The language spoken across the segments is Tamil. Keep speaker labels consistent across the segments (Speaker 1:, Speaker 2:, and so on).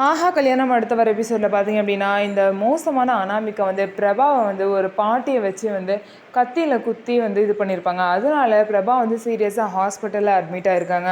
Speaker 1: ஆஹா கல்யாணம் அடுத்த வர எபிசோடில் பார்த்தீங்க அப்படின்னா, இந்த மோசமான அனாமிகா வந்து பிரபாவை வந்து ஒரு பாட்டியை வச்சு வந்து கத்தியில் குத்தி வந்து இது பண்ணியிருப்பாங்க. அதனால பிரபா வந்து சீரியஸாக ஹாஸ்பிட்டலில் அட்மிட் ஆயிருக்காங்க.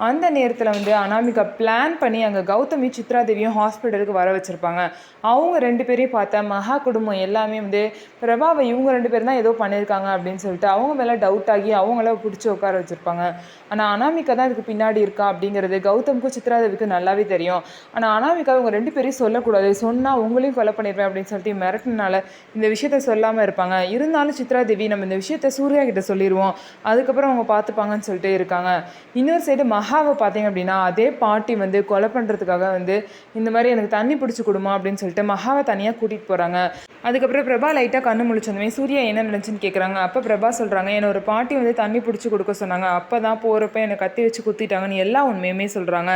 Speaker 1: அந்த நேரத்தில் வந்து அனாமிகா பிளான் பண்ணி அங்கே கௌதமி சித்ரா தேவியும் ஹாஸ்பிட்டலுக்கு வர வச்சுருப்பாங்க. அவங்க 2 பேரையும் பார்த்தா மகா குடும்பம் எல்லாமே வந்து பிரபாவை இவங்க 2 பேரும் தான் ஏதோ பண்ணியிருக்காங்க அப்படின்னு சொல்லிட்டு அவங்க மேலே டவுட் ஆகி அவங்கள பிடிச்சி உட்கார வச்சுருப்பாங்க. ஆனால் அனாமிகா தான் இதுக்கு பின்னாடி இருக்கா அப்படிங்கிறது கௌதமுக்கும் சித்ரா தேவிக்கும் நல்லாவே தெரியும். ஆனால் அனாமிகா இவங்க 2 பேரையும் சொல்லக்கூடாது, சொன்னால் உங்களையும் கொலை பண்ணிடுவேன் அப்படின்னு சொல்லிட்டு மிரட்டினால இந்த விஷயத்த சொல்லாமல் இருப்பாங்க. இருந்தாலும் சித்ரா தேவி நம்ம இந்த விஷயத்த சூர்யா கிட்ட சொல்லிடுவோம், அதுக்கப்புறம் அவங்க பார்த்துப்பாங்கன்னு சொல்லிட்டு இருக்காங்க. இன்னொரு சைடு மகாவை பார்த்தீங்க அப்படின்னா அதே பாட்டி வந்து கொலை பண்ணுறதுக்காக வந்து இந்த மாதிரி எனக்கு தண்ணி பிடிச்சி கொடுமா அப்படின்னு சொல்லிட்டு மகாவை தனியாக கூட்டிகிட்டு போகிறாங்க. அதுக்கப்புறம் பிரபா லைட்டாக கண்ணு முழிச்சோந்துமே சூர்யா என்ன நினச்சின்னு கேட்குறாங்க. அப்போ பிரபா சொல்கிறாங்க, என்னை ஒரு பாட்டி வந்து தண்ணி பிடிச்சி கொடுக்க சொன்னாங்க, அப்போ தான் போகிறப்ப என்னை கத்தி வச்சு குத்திட்டாங்கன்னு எல்லா உண்மையுமே சொல்கிறாங்க.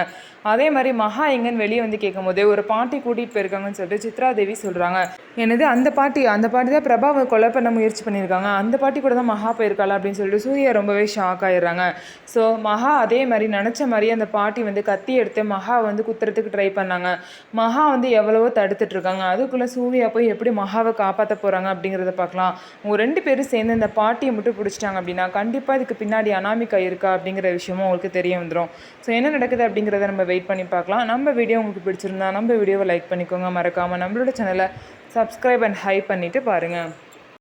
Speaker 1: அதே மாதிரி மகா எங்கன்னு வெளியே வந்து கேட்கும் போதே ஒரு பாட்டி கூட்டிகிட்டு போயிருக்காங்கன்னு சொல்லிட்டு சித்ரா தேவி சொல்கிறாங்க. என்னது அந்த பாட்டி தான் பிரபாவை கொலை பண்ண முயற்சி பண்ணியிருக்காங்க, அந்த பாட்டி கூட தான் மகா போயிருக்காளா அப்படின்னு சொல்லிட்டு சூர்யா ரொம்பவே ஷாக் ஆயிடுறாங்க. ஸோ மகா அதே மாதிரி நினச்ச மாதிரி அந்த பாட்டி வந்து கத்தி எடுத்து மகா வந்து குத்துறதுக்கு ட்ரை பண்ணாங்க. மகா வந்து எவ்வளவோ தடுத்துட்டு இருக்காங்க. அதுக்குள்ளே சூர்யா போய் எப்படி மகாவை காப்பாற்ற போகிறாங்க அப்படிங்கிறத பார்க்கலாம். உங்கள் 2 பேரும் சேர்ந்து இந்த பாட்டியை மட்டும் பிடிச்சிட்டாங்க அப்படின்னா கண்டிப்பாக இதுக்கு பின்னாடி அனாமிகா இருக்கா அப்படிங்கிற விஷயமும் உங்களுக்கு தெரிய வந்துடும். ஸோ என்ன நடக்குது அப்படிங்கிறத நம்ம வெயிட் பண்ணி பார்க்கலாம். நம்ம வீடியோ உங்களுக்கு பிடிச்சிருந்தா நம்ம வீடியோவை லைக் பண்ணிக்கோங்க, மறக்காமல் நம்மளோட சேனலை சப்ஸ்கிரைப் அண்ட் ஹைப் பண்ணிவிட்டு பாருங்கள்.